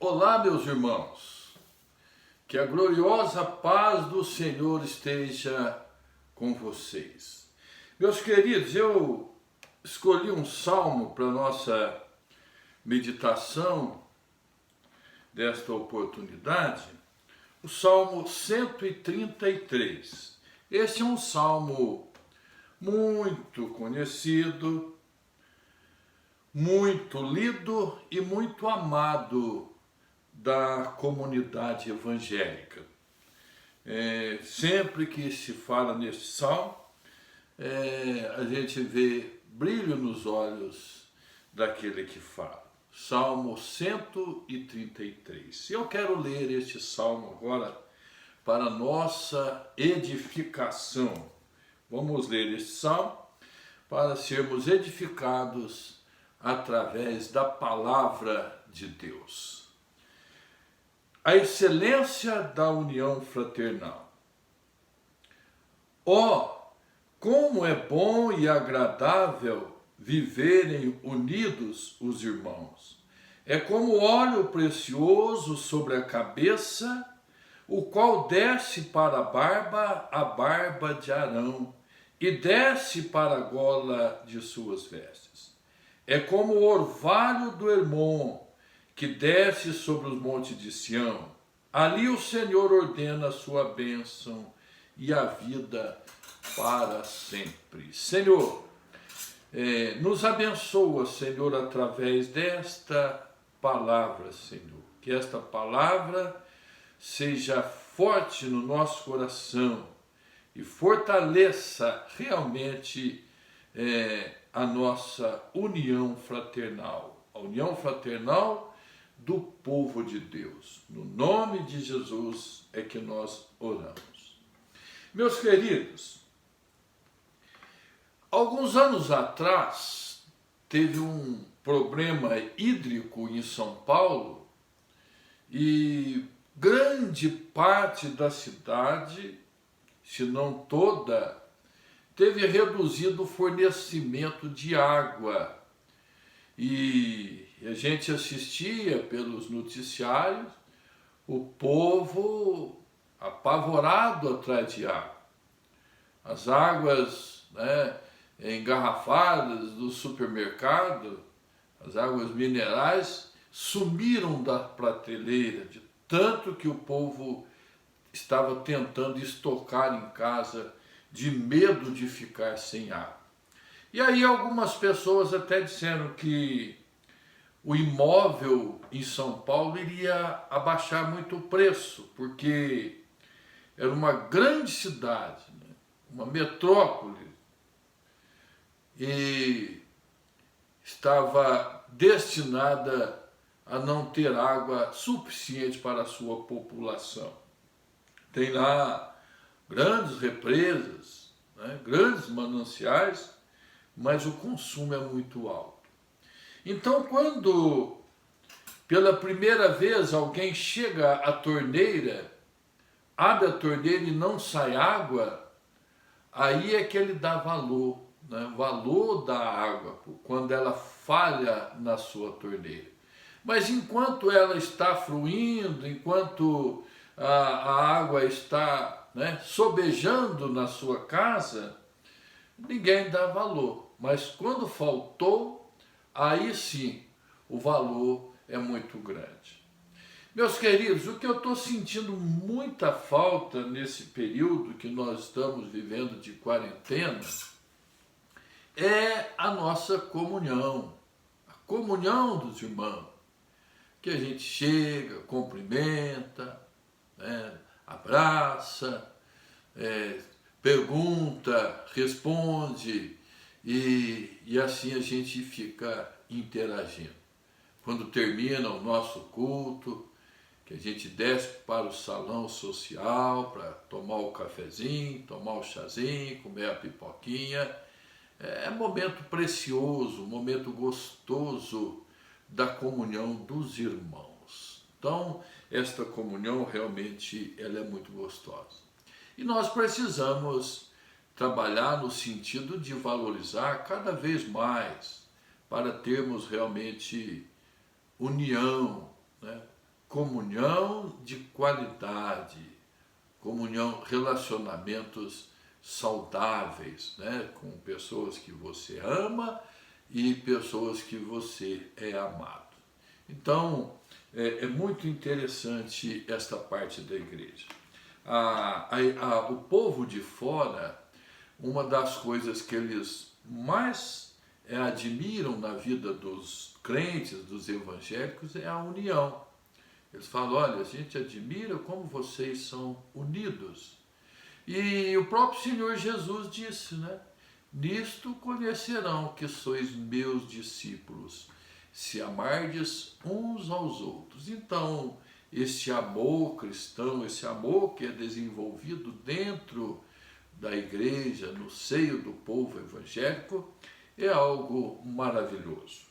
Olá, meus irmãos, que a gloriosa paz do Senhor esteja com vocês. Meus queridos, eu escolhi um salmo para nossa meditação desta oportunidade, o Salmo 133. Este é um salmo muito conhecido, muito lido e muito amado da comunidade evangélica. Sempre que se fala neste salmo, a gente vê brilho nos olhos daquele que fala. Salmo 133. Eu quero ler este salmo agora para nossa edificação. Vamos ler este salmo para sermos edificados através da palavra de Deus. A excelência da união fraternal. Como é bom e agradável viverem unidos os irmãos. É como óleo precioso sobre a cabeça, o qual desce para a barba de Arão, e desce para a gola de suas vestes. É como o orvalho do Hermon, que desce sobre os montes de Sião. Ali o Senhor ordena a sua bênção e a vida para sempre. Senhor, nos abençoa, Senhor, através desta palavra, Senhor. Que esta palavra seja forte no nosso coração e fortaleça realmente a nossa união fraternal. A união fraternal do povo de Deus. No nome de Jesus é que nós oramos. Meus queridos, alguns anos atrás teve um problema hídrico em São Paulo e grande parte da cidade, se não toda, teve reduzido o fornecimento de água. E a gente assistia pelos noticiários o povo apavorado atrás de água. As águas engarrafadas do supermercado, as águas minerais, sumiram da prateleira, de tanto que o povo estava tentando estocar em casa, de medo de ficar sem água. E aí algumas pessoas até disseram que o imóvel em São Paulo iria abaixar muito o preço, porque era uma grande cidade, uma metrópole, e estava destinada a não ter água suficiente para a sua população. Tem lá grandes represas, grandes mananciais, mas o consumo é muito alto. Então, quando pela primeira vez alguém chega à torneira, abre a torneira e não sai água, aí é que ele dá valor, o valor da água, quando ela falha na sua torneira. Mas enquanto ela está fluindo, enquanto a água está sobejando na sua casa, ninguém dá valor. Mas quando faltou, aí sim o valor é muito grande. Meus queridos, o que eu estou sentindo muita falta nesse período que nós estamos vivendo de quarentena é a nossa comunhão, a comunhão dos irmãos, que a gente chega, cumprimenta, abraça, pergunta, responde, e assim a gente fica interagindo. Quando termina o nosso culto, que a gente desce para o salão social para tomar o cafezinho, tomar o chazinho, comer a pipoquinha, é um momento precioso, um momento gostoso da comunhão dos irmãos. Então, esta comunhão realmente ela é muito gostosa. E nós precisamos trabalhar no sentido de valorizar cada vez mais, para termos realmente união, comunhão de qualidade, comunhão, relacionamentos saudáveis, né? Com pessoas que você ama e pessoas que você é amado. Então, é muito interessante esta parte da igreja. O povo de fora, uma das coisas que eles mais admiram na vida dos crentes, dos evangélicos, é a união. Eles falam, olha, a gente admira como vocês são unidos. E o próprio Senhor Jesus disse, né? Nisto conhecerão que sois meus discípulos, se amardes uns aos outros. Então, esse amor cristão, esse amor que é desenvolvido dentro da igreja, no seio do povo evangélico, é algo maravilhoso.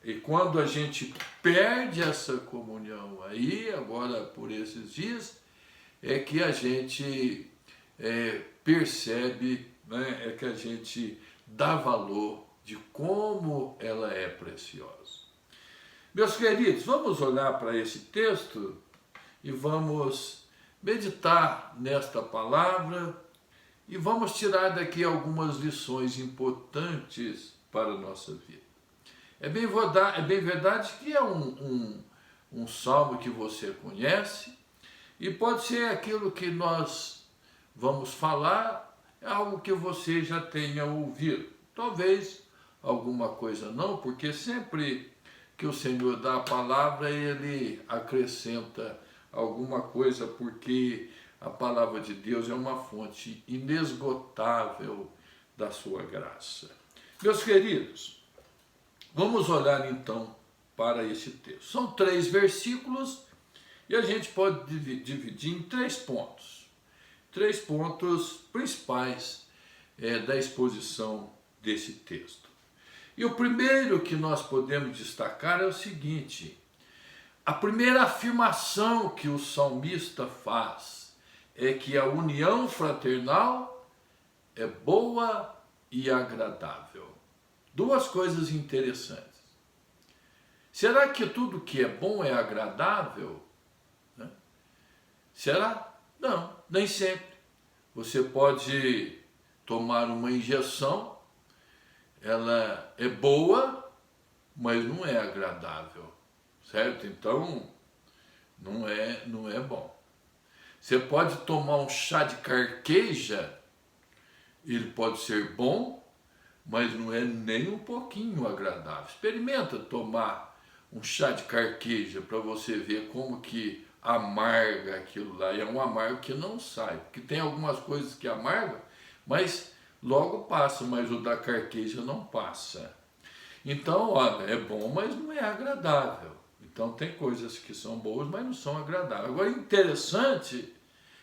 E quando a gente perde essa comunhão aí, agora por esses dias, é que a gente percebe, né, é que a gente dá valor de como ela é preciosa. Meus queridos, vamos olhar para esse texto e vamos meditar nesta palavra e vamos tirar daqui algumas lições importantes para a nossa vida. É bem verdade que é um salmo que você conhece e pode ser aquilo que nós vamos falar, é algo que você já tenha ouvido. Talvez alguma coisa não, porque sempre que o Senhor dá a palavra, Ele acrescenta alguma coisa, porque a palavra de Deus é uma fonte inesgotável da sua graça. Meus queridos, vamos olhar então para esse texto. São 3 versículos e a gente pode dividir em 3 pontos. 3 pontos principais da exposição desse texto. E o primeiro que nós podemos destacar é o seguinte: a primeira afirmação que o salmista faz é que a união fraternal é boa e agradável. 2 coisas interessantes. Será que tudo que é bom é agradável? Né? Será? Não, nem sempre. Você pode tomar uma injeção, ela é boa, mas não é agradável, certo? Então, não é bom. Você pode tomar um chá de carqueja, ele pode ser bom, mas não é nem um pouquinho agradável. Experimenta tomar um chá de carqueja para você ver como que amarga aquilo lá. E é um amargo que não sai, porque tem algumas coisas que amargam, mas logo passa, mas o da carqueja não passa. Então, olha, é bom, mas não é agradável. Então tem coisas que são boas, mas não são agradáveis. Agora, interessante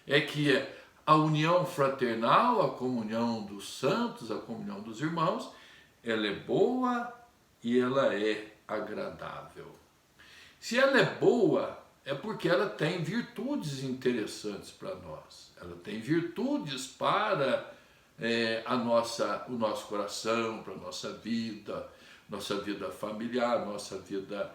é que a união fraternal, a comunhão dos santos, a comunhão dos irmãos, ela é boa e ela é agradável. Se ela é boa, é porque ela tem virtudes interessantes para nós. Ela tem virtudes para o nosso coração, para a nossa vida familiar, nossa vida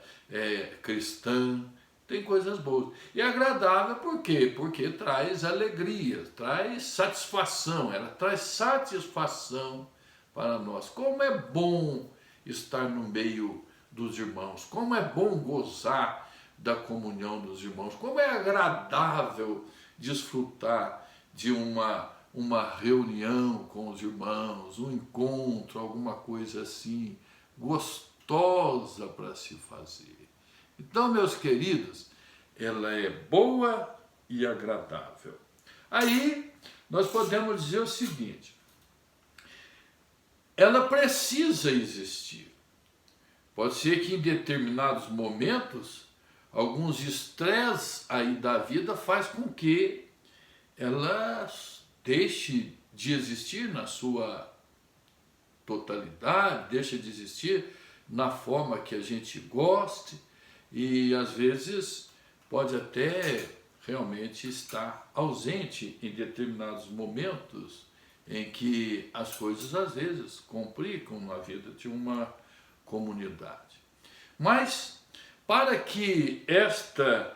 cristã. Tem coisas boas. E agradável por quê? Porque traz alegria, traz satisfação, ela traz satisfação para nós. Como é bom estar no meio dos irmãos, como é bom gozar da comunhão dos irmãos, como é agradável desfrutar de uma reunião com os irmãos, um encontro, alguma coisa assim, gostosa para se fazer. Então, meus queridos, ela é boa e agradável. Aí, nós podemos dizer o seguinte: ela precisa existir. Pode ser que em determinados momentos, alguns estresses aí da vida faz com que ela deixe de existir na sua totalidade, deixe de existir na forma que a gente goste, e às vezes pode até realmente estar ausente em determinados momentos em que as coisas às vezes complicam na vida de uma comunidade. Mas para que esta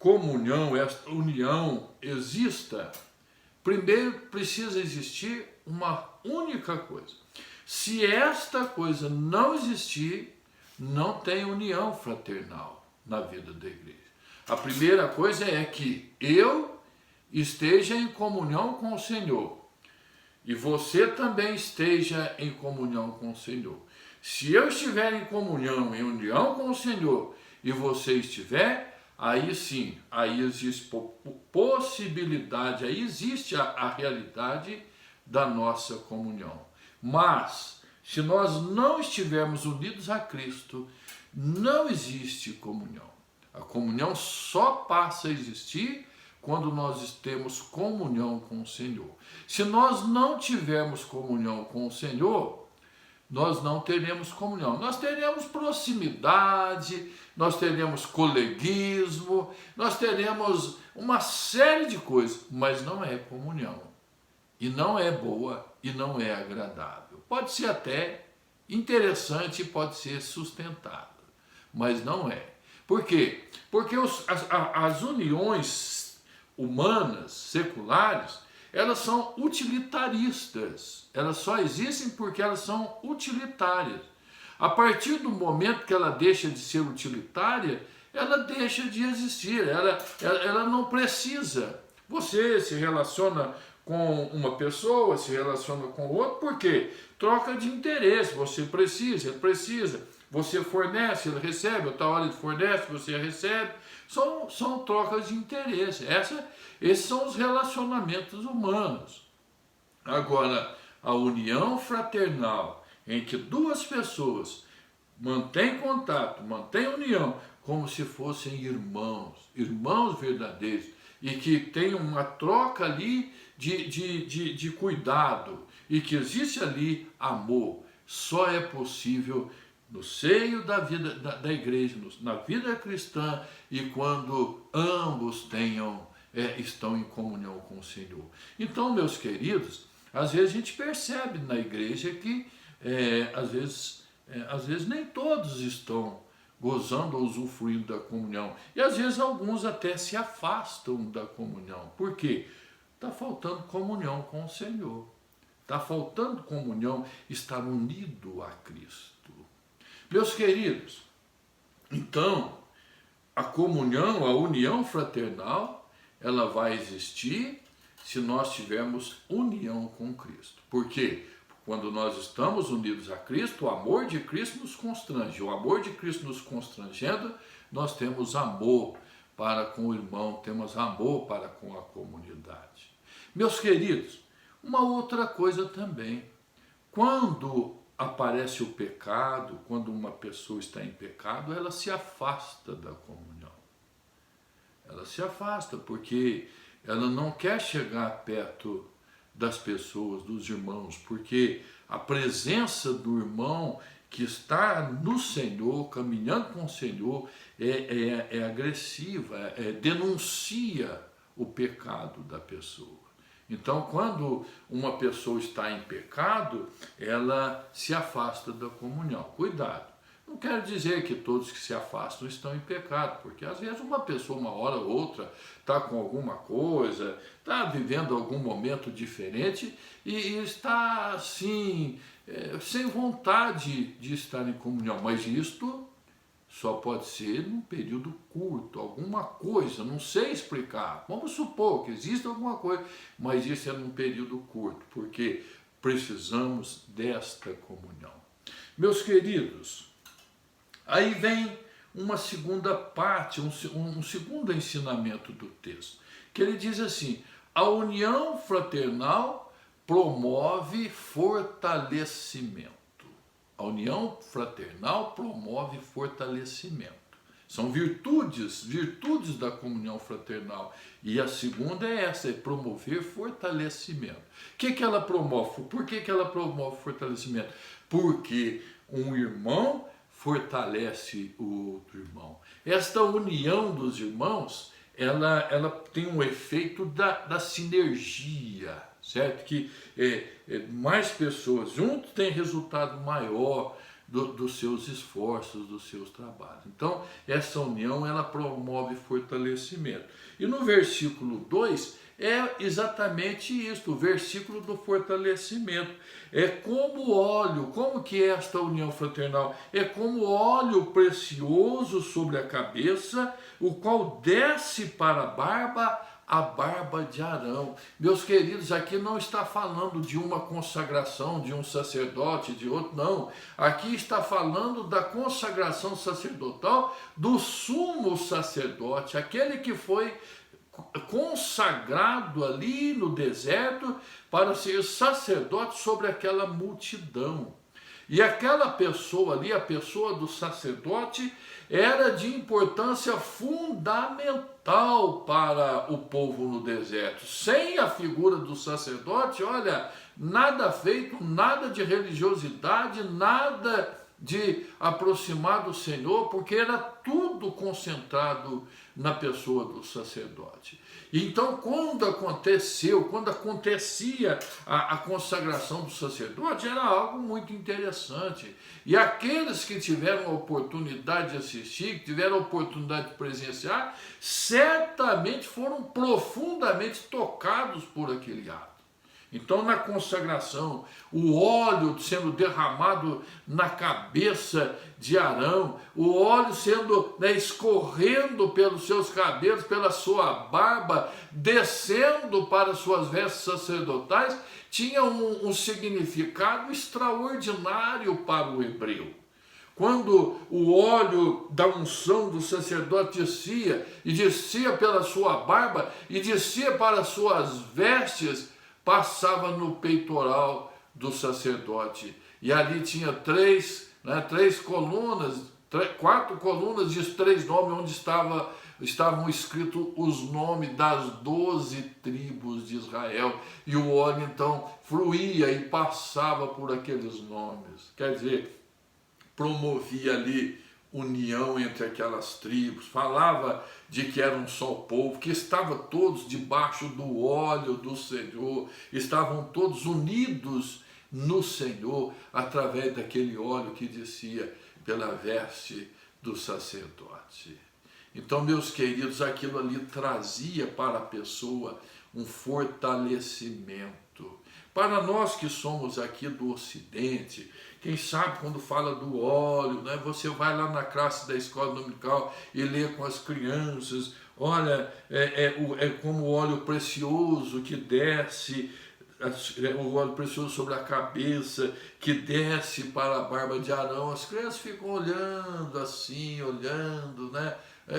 comunhão, esta união exista, primeiro precisa existir uma única coisa. Se esta coisa não existir, não tem união fraternal na vida da igreja. A primeira coisa é que eu esteja em comunhão com o Senhor e você também esteja em comunhão com o Senhor. Se eu estiver em comunhão, em união com o Senhor e você estiver, aí sim, aí existe possibilidade, aí existe a realidade da nossa comunhão. Mas, se nós não estivermos unidos a Cristo, não existe comunhão. A comunhão só passa a existir quando nós temos comunhão com o Senhor. Se nós não tivermos comunhão com o Senhor, nós não teremos comunhão. Nós teremos proximidade, nós teremos coleguismo, nós teremos uma série de coisas, mas não é comunhão. E não é boa e não é agradável. Pode ser até interessante, pode ser sustentável, mas não é. Por quê? Porque as uniões humanas, seculares, elas são utilitaristas. Elas só existem porque elas são utilitárias. A partir do momento que ela deixa de ser utilitária, ela deixa de existir. Ela não precisa. Você se relaciona com uma pessoa, se relaciona com outra, por quê? Troca de interesse. Você precisa, ele precisa. Você fornece, ele recebe, outra hora ele fornece, você recebe. São trocas de interesse. Esses são os relacionamentos humanos. Agora, a união fraternal, em que duas pessoas mantêm contato, mantêm união, como se fossem irmãos verdadeiros, e que tem uma troca ali de cuidado, e que existe ali amor, só é possível no seio da vida da igreja, na vida cristã, e quando ambos estão em comunhão com o Senhor. Então, meus queridos, às vezes a gente percebe na igreja que às vezes nem todos estão gozando ou usufruindo da comunhão. E às vezes alguns até se afastam da comunhão. Por quê? Está faltando comunhão com o Senhor. Está faltando comunhão, estar unido a Cristo. Meus queridos, então, a comunhão, a união fraternal, ela vai existir se nós tivermos união com Cristo. Por quê? Quando nós estamos unidos a Cristo, o amor de Cristo nos constrange. O amor de Cristo nos constrangendo, nós temos amor para com o irmão, temos amor para com a comunidade. Meus queridos, uma outra coisa também. Quando aparece o pecado, quando uma pessoa está em pecado, ela se afasta da comunhão. Ela se afasta porque ela não quer chegar perto das pessoas, dos irmãos, porque a presença do irmão que está no Senhor, caminhando com o Senhor, é agressiva, denuncia o pecado da pessoa. Então, quando uma pessoa está em pecado, ela se afasta da comunhão. Cuidado! Não quero dizer que todos que se afastam estão em pecado, porque às vezes uma pessoa, uma hora ou outra, está com alguma coisa, está vivendo algum momento diferente e está, assim, sem vontade de estar em comunhão. Mas isto só pode ser num período curto, alguma coisa, não sei explicar. Vamos supor que existe alguma coisa, mas isso é num período curto, porque precisamos desta comunhão. Meus queridos, aí vem uma segunda parte, um segundo ensinamento do texto, que ele diz assim: a união fraternal promove fortalecimento. A união fraternal promove fortalecimento. São virtudes da comunhão fraternal. E a segunda é essa, é promover fortalecimento. O que ela promove? Por que ela promove fortalecimento? Porque um irmão fortalece o outro irmão. Esta união dos irmãos, ela tem um efeito da sinergia, certo? Que mais pessoas juntos têm resultado maior dos seus esforços, dos seus trabalhos. Então, essa união, ela promove fortalecimento. E no versículo 2, é exatamente isso, o versículo do fortalecimento. É como óleo, como que é esta união fraternal? É como óleo precioso sobre a cabeça, o qual desce para a barba de Arão. Meus queridos, aqui não está falando de uma consagração de um sacerdote, de outro, não. Aqui está falando da consagração sacerdotal do sumo sacerdote, aquele que foi consagrado ali no deserto para ser sacerdote sobre aquela multidão. E aquela pessoa ali, a pessoa do sacerdote, era de importância fundamental para o povo no deserto. Sem a figura do sacerdote, olha, nada feito, nada de religiosidade, nada de aproximar do Senhor, porque era tudo concentrado na pessoa do sacerdote. Então, quando acontecia a consagração do sacerdote, era algo muito interessante. E aqueles que tiveram a oportunidade de assistir, que tiveram a oportunidade de presenciar, certamente foram profundamente tocados por aquele ato. Então, na consagração, o óleo sendo derramado na cabeça de Arão, o óleo sendo escorrendo pelos seus cabelos, pela sua barba, descendo para suas vestes sacerdotais, tinha um significado extraordinário para o hebreu. Quando o óleo da unção do sacerdote descia, e descia pela sua barba, e descia para suas vestes, passava no peitoral do sacerdote. E ali tinha quatro colunas de 3 nomes, onde estavam escritos os nomes das 12 tribos de Israel. E o óleo então fluía e passava por aqueles nomes. Quer dizer, promovia ali união entre aquelas tribos, falava de que era um só povo, que estavam todos debaixo do óleo do Senhor, estavam todos unidos no Senhor, através daquele óleo que descia pela veste do sacerdote. Então, meus queridos, aquilo ali trazia para a pessoa um fortalecimento. Para nós que somos aqui do Ocidente, quem sabe quando fala do óleo, né, você vai lá na classe da escola dominical e lê com as crianças, olha, é como o óleo precioso que desce, o óleo precioso sobre a cabeça, que desce para a barba de Arão. As crianças ficam olhando assim, olhando, né?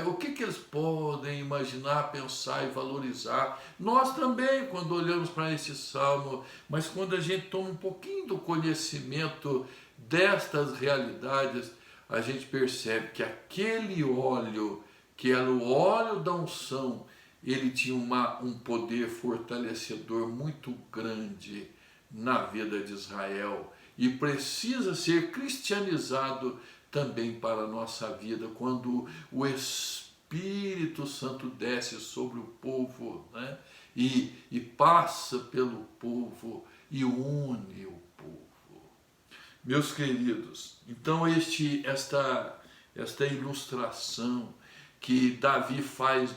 O que eles podem imaginar, pensar e valorizar. Nós também, quando olhamos para esse salmo, mas quando a gente toma um pouquinho do conhecimento destas realidades, a gente percebe que aquele óleo, que era o óleo da unção, ele tinha um poder fortalecedor muito grande na vida de Israel e precisa ser cristianizado também para a nossa vida, quando o Espírito Santo desce sobre o povo, né? e passa pelo povo e une o povo. Meus queridos, então esta ilustração que Davi faz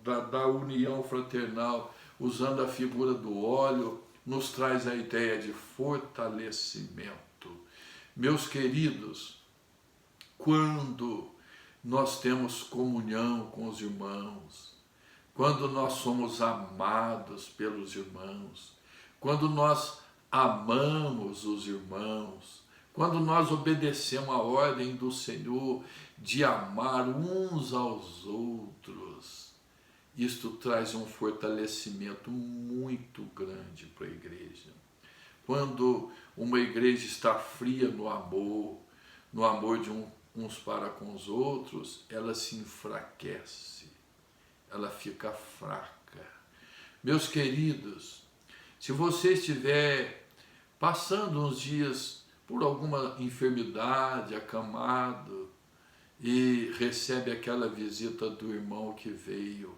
da união fraternal, usando a figura do óleo, nos traz a ideia de fortalecimento. Meus queridos, quando nós temos comunhão com os irmãos, quando nós somos amados pelos irmãos, quando nós amamos os irmãos, quando nós obedecemos a ordem do Senhor de amar uns aos outros, isto traz um fortalecimento muito grande para a igreja. Quando uma igreja está fria no amor de uns para com os outros, ela se enfraquece, ela fica fraca. Meus queridos, se você estiver passando uns dias por alguma enfermidade, acamado, e recebe aquela visita do irmão que veio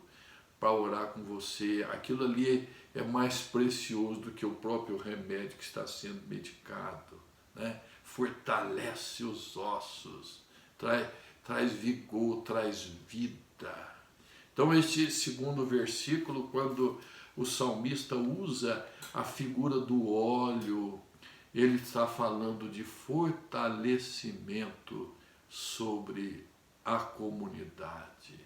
para orar com você, aquilo ali é mais precioso do que o próprio remédio que está sendo medicado, né? fortalece os ossos, traz vigor, traz vida. Então este segundo versículo, quando o salmista usa a figura do óleo, ele está falando de fortalecimento sobre a comunidade.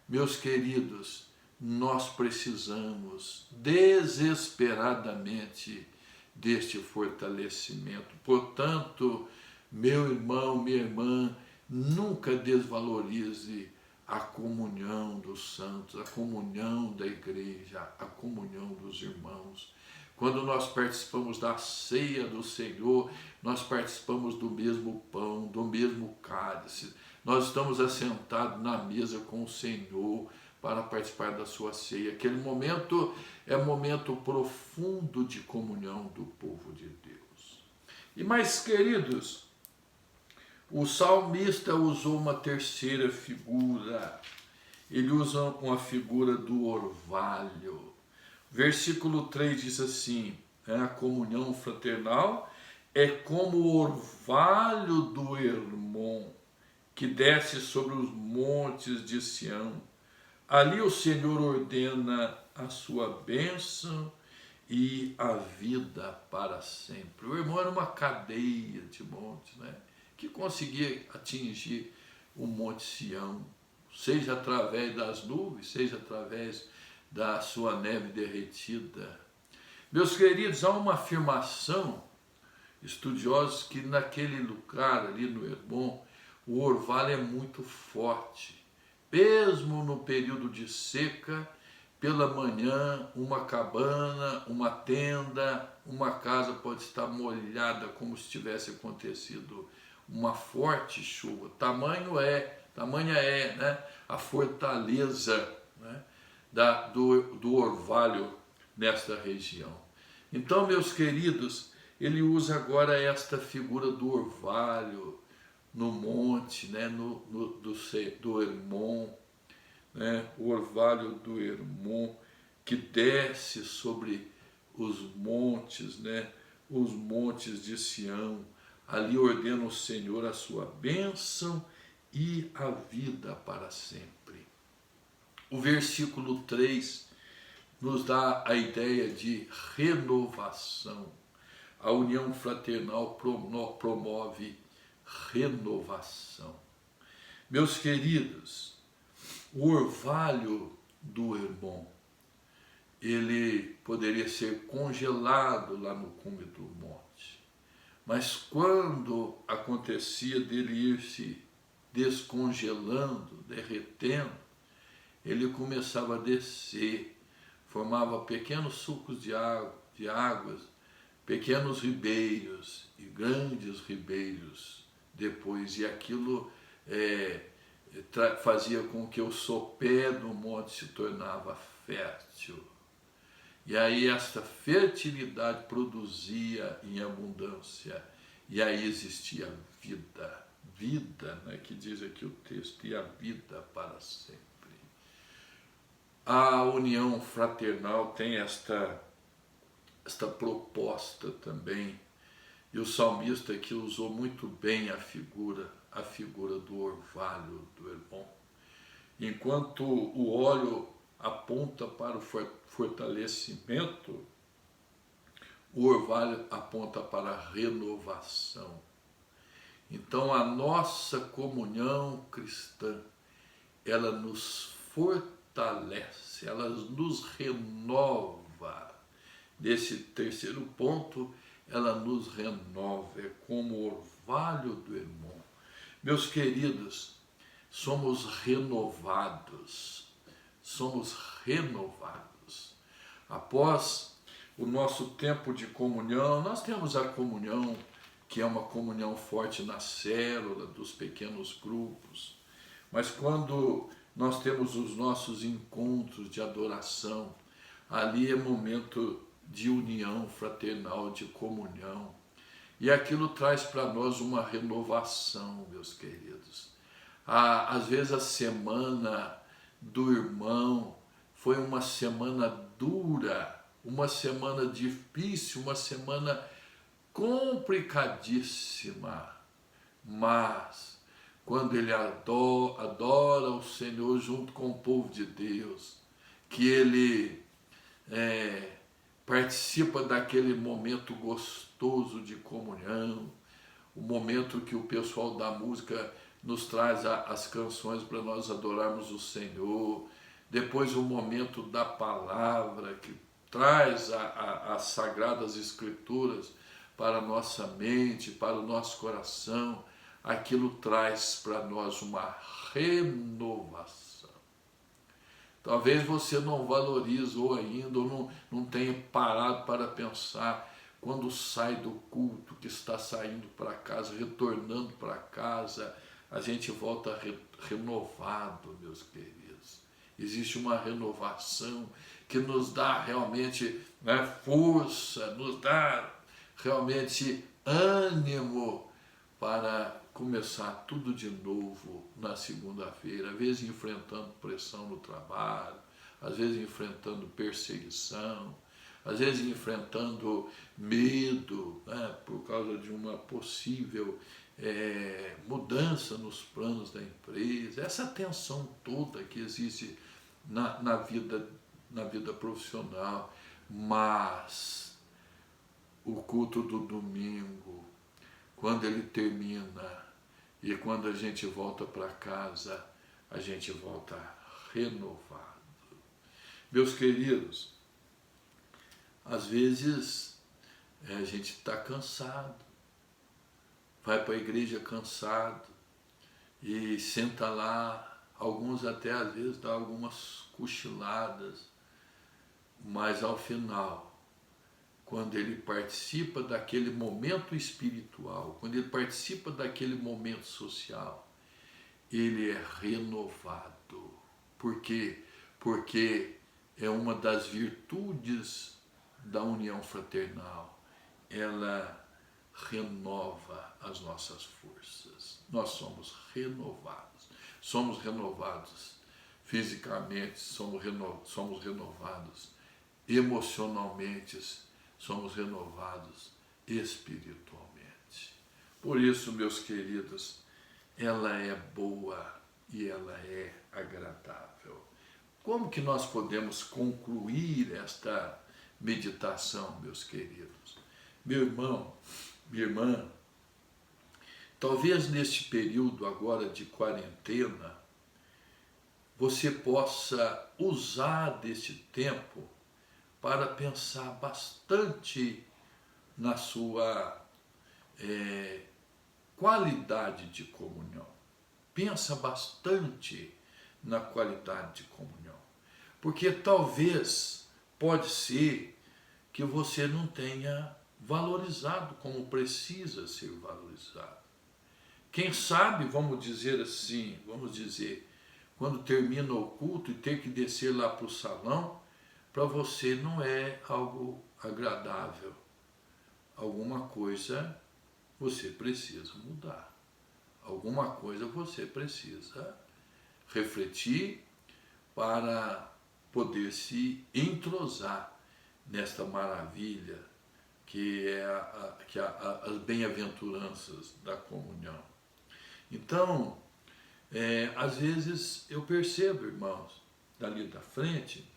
Meus queridos, nós precisamos desesperadamente deste fortalecimento. Portanto, meu irmão, minha irmã, nunca desvalorize a comunhão dos santos, a comunhão da igreja, a comunhão dos irmãos. Quando nós participamos da ceia do Senhor, nós participamos do mesmo pão, do mesmo cálice. Nós estamos assentados na mesa com o Senhor para participar da sua ceia. Aquele momento é um momento profundo de comunhão do povo de Deus. E mais queridos, o salmista usou uma terceira figura. Ele usa uma figura do orvalho. Versículo 3 diz assim, a comunhão fraternal é como o orvalho do Hermon, que desce sobre os montes de Sião. Ali o Senhor ordena a sua bênção e a vida para sempre. O Hermon era uma cadeia de montes, né, que conseguia atingir o Monte Sião, seja através das nuvens, seja através da sua neve derretida. Meus queridos, há uma afirmação, estudiosos, que naquele lugar ali no Hermon, o orvalho é muito forte. Mesmo no período de seca, pela manhã, uma cabana, uma tenda, uma casa pode estar molhada como se tivesse acontecido uma forte chuva. Tamanha é, né, a fortaleza, né, do orvalho nesta região. Então, meus queridos, ele usa agora esta figura do orvalho no monte, né, do Hermon, né, o orvalho do Hermon que desce sobre os montes, né, os montes de Sião. Ali ordena o Senhor a sua bênção e a vida para sempre. O versículo 3 nos dá a ideia de renovação. A união fraternal promove renovação. Meus queridos, o orvalho do Hermon, ele poderia ser congelado lá no cume do monte. Mas quando acontecia dele ir se descongelando, derretendo, ele começava a descer, formava pequenos sulcos de águas, pequenos ribeiros e grandes ribeiros depois, e aquilo fazia com que o sopé do monte se tornava fértil. E aí esta fertilidade produzia em abundância, e aí existia vida, né, que diz aqui o texto, e a vida para sempre. A união fraternal tem esta proposta também, e o salmista aqui usou muito bem a figura do orvalho do Hermon. Enquanto o óleo aponta para o fortalecimento, o orvalho aponta para a renovação. Então a nossa comunhão cristã, ela nos fortalece, ela nos renova. Nesse terceiro ponto, ela nos renova, é como o orvalho do Hermon. Meus queridos, somos renovados. Após o nosso tempo de comunhão, nós temos a comunhão, que é uma comunhão forte na célula, dos pequenos grupos. Mas quando nós temos os nossos encontros de adoração, ali é momento de união fraternal, de comunhão. E aquilo traz para nós uma renovação, meus queridos. Às vezes a semana do irmão foi uma semana dura, uma semana difícil, uma semana complicadíssima, mas quando ele adora o Senhor junto com o povo de Deus, que ele participa daquele momento gostoso de comunhão, o momento que o pessoal da música nos traz as canções para nós adorarmos o Senhor, depois o momento da palavra, que traz as sagradas escrituras para a nossa mente, para o nosso coração, aquilo traz para nós uma renovação. Talvez você não valorizou ainda, ou não tenha parado para pensar, quando sai do culto, que está saindo para casa, retornando para casa, a gente volta renovado, meus queridos. Existe uma renovação que nos dá realmente força, nos dá realmente ânimo para começar tudo de novo na segunda-feira, às vezes enfrentando pressão no trabalho, às vezes enfrentando perseguição, às vezes enfrentando medo, por causa de uma possível mudança nos planos da empresa, essa tensão toda que existe na vida profissional, mas o culto do domingo, quando ele termina e quando a gente volta para casa, a gente volta renovado. Meus queridos, às vezes a gente está cansado, vai para a igreja cansado e senta lá, alguns até às vezes dão algumas cochiladas, mas ao final, quando ele participa daquele momento espiritual, quando ele participa daquele momento social, ele é renovado. Por quê? Porque é uma das virtudes da união fraternal. Ela renova as nossas forças. Nós somos renovados. Somos renovados fisicamente, somos renovados emocionalmente, somos renovados espiritualmente. Por isso, meus queridos, ela é boa e ela é agradável. Como que nós podemos concluir esta meditação, meus queridos? Meu irmão, minha irmã, talvez neste período agora de quarentena, você possa usar deste tempo para pensar bastante na sua qualidade de comunhão. Pensa bastante na qualidade de comunhão. Porque talvez, pode ser, que você não tenha valorizado como precisa ser valorizado. Quem sabe, vamos dizer, quando termina o culto e ter que descer lá para o salão, para você não é algo agradável. Alguma coisa você precisa mudar. Alguma coisa você precisa refletir para poder se entrosar nesta maravilha que é as bem-aventuranças da comunhão. Então, às vezes eu percebo, irmãos, dali da frente,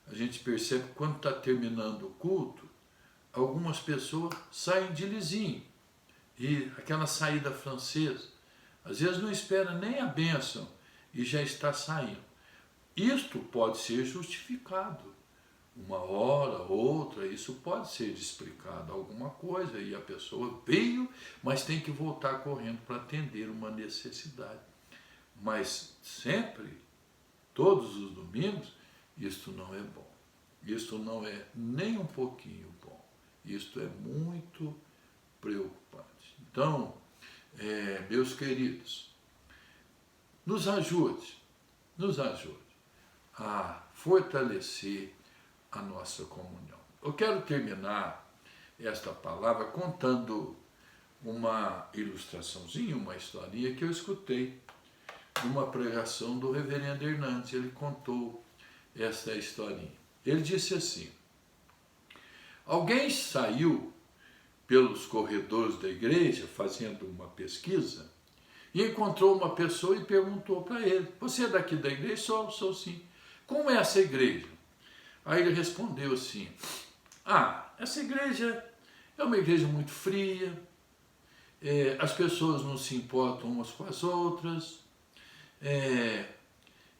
a gente percebe que quando está terminando o culto, algumas pessoas saem de lisinho. E aquela saída francesa, às vezes não espera nem a bênção e já está saindo. Isto pode ser justificado. Uma hora, outra, isso pode ser explicado alguma coisa e a pessoa veio, mas tem que voltar correndo para atender uma necessidade. Mas sempre, todos os domingos, isto não é bom. Isto não é nem um pouquinho bom. Isto é muito preocupante. Então, meus queridos, nos ajude a fortalecer a nossa comunhão. Eu quero terminar esta palavra contando uma ilustraçãozinha, uma historinha que eu escutei numa pregação do reverendo Hernandes. Ele contou esta historinha. Ele disse assim: alguém saiu pelos corredores da igreja, fazendo uma pesquisa, e encontrou uma pessoa e perguntou para ele: você é daqui da igreja? Sou sim. Como é essa igreja? Aí ele respondeu assim: essa igreja é uma igreja muito fria, as pessoas não se importam umas com as outras,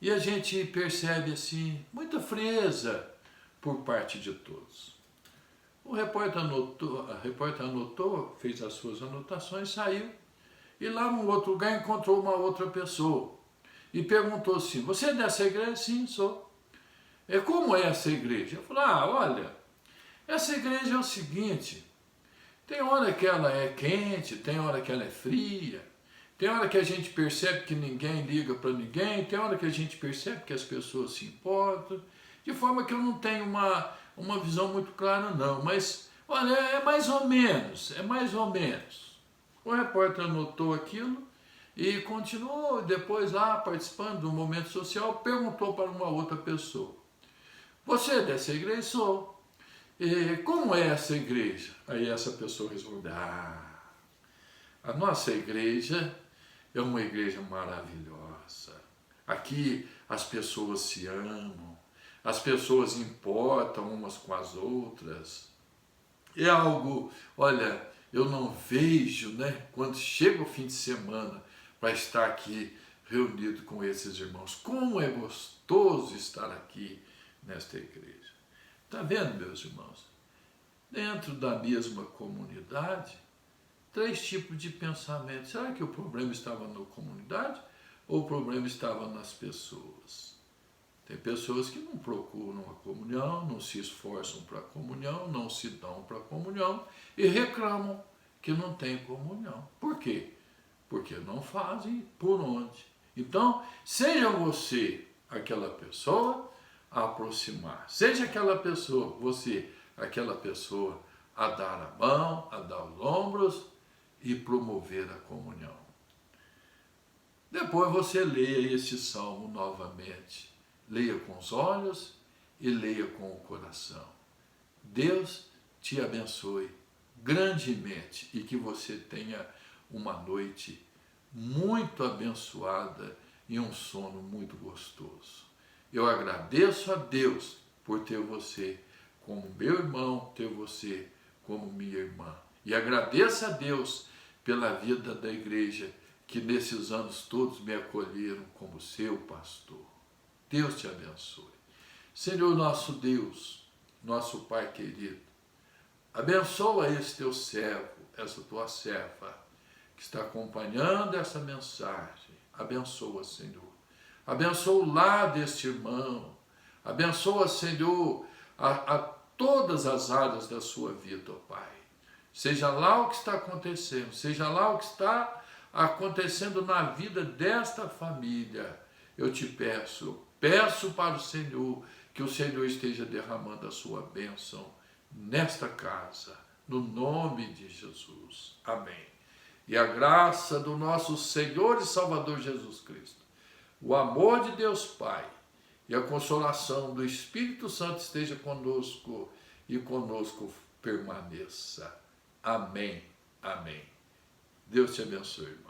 e a gente percebe assim muita frieza por parte de todos. A repórter anotou, fez as suas anotações, saiu, e lá num outro lugar encontrou uma outra pessoa e perguntou assim: você é dessa igreja? Sim, sou. Como é essa igreja? Eu falei: olha, essa igreja é o seguinte, tem hora que ela é quente, tem hora que ela é fria, tem hora que a gente percebe que ninguém liga para ninguém, tem hora que a gente percebe que as pessoas se importam, de forma que eu não tenho uma visão muito clara não, mas olha, é mais ou menos. O repórter anotou aquilo e continuou, depois lá participando do momento social, perguntou para uma outra pessoa: você é dessa igreja? Sou. Como é essa igreja? Aí essa pessoa respondeu: a nossa igreja é uma igreja maravilhosa. Aqui as pessoas se amam, as pessoas importam umas com as outras. É algo, olha, eu não vejo, quando chega o fim de semana para estar aqui reunido com esses irmãos. Como é gostoso estar aqui nesta igreja. Está vendo, meus irmãos? Dentro da mesma comunidade, 3 tipos de pensamento. Será que o problema estava na comunidade ou o problema estava nas pessoas? Tem pessoas que não procuram a comunhão, não se esforçam para a comunhão, não se dão para a comunhão e reclamam que não tem comunhão. Por quê? Porque não fazem por onde. Então, seja você aquela pessoa a aproximar, seja aquela pessoa a dar a mão, a dar os ombros e promover a comunhão. Depois você leia esse salmo novamente. Leia com os olhos e leia com o coração. Deus te abençoe grandemente e que você tenha uma noite muito abençoada e um sono muito gostoso. Eu agradeço a Deus por ter você como meu irmão, ter você como minha irmã. E agradeço a Deus pela vida da igreja que nesses anos todos me acolheram como seu pastor. Deus te abençoe. Senhor nosso Deus, nosso Pai querido, abençoa esse teu servo, essa tua serva, que está acompanhando essa mensagem. Abençoa, Senhor. Abençoa o lar deste irmão. Abençoa, Senhor, a todas as áreas da sua vida, ó Pai. Seja lá o que está acontecendo, seja lá o que está acontecendo na vida desta família, eu te peço para o Senhor, que o Senhor esteja derramando a sua bênção nesta casa, no nome de Jesus. Amém. E a graça do nosso Senhor e Salvador Jesus Cristo, o amor de Deus Pai e a consolação do Espírito Santo esteja conosco e conosco permaneça. Amém. Amém. Deus te abençoe, irmão.